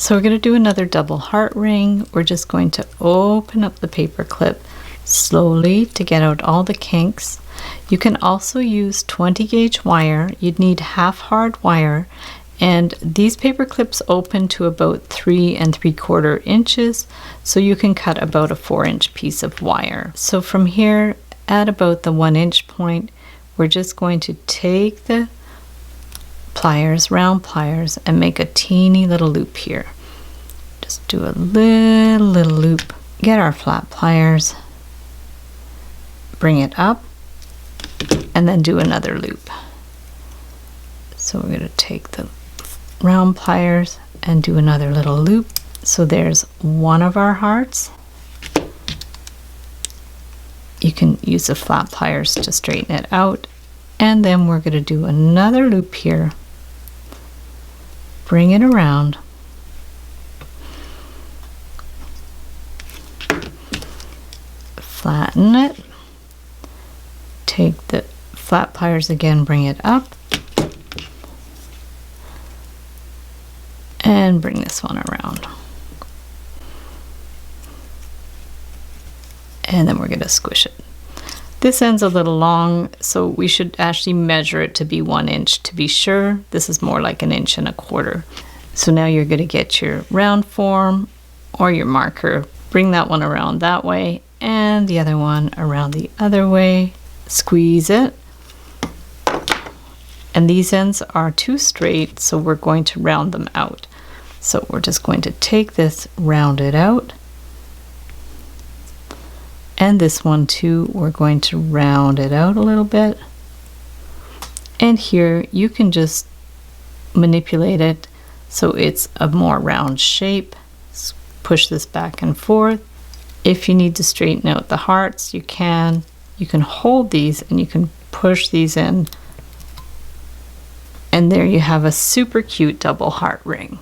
So we're going to do another double heart ring. We're just going to open up the paper clip slowly to get out all the kinks. You can also use 20 gauge wire. You'd need half hard wire, and these paper clips open to about 3 3/4 inches, so you can cut about a 4-inch piece of wire. So from here at about the 1-inch point, we're just going to take the pliers, round pliers, and make a teeny little loop here. Just do a little loop. Get our flat pliers, bring it up, and then do another loop. So we're going to take the round pliers and do another little loop. So there's one of our hearts. You can use the flat pliers to straighten it out. And then we're going to do another loop here. Bring it around. Flatten it. Take the flat pliers again, bring it up. And bring this one around. And then we're going to squish it. This end's a little long, so we should actually measure it to be 1 inch to be sure. This is more like 1 1/4 inches. So now you're going to get your round form or your marker. Bring that one around that way and the other one around the other way. Squeeze it. And these ends are too straight, so we're going to round them out. So we're just going to take this, round it out. And this one too, we're going to round it out a little bit. And here you can just manipulate it so it's a more round shape. Push this back and forth. If you need to straighten out the hearts, you can. You can hold these and you can push these in. And there you have a super cute double heart ring.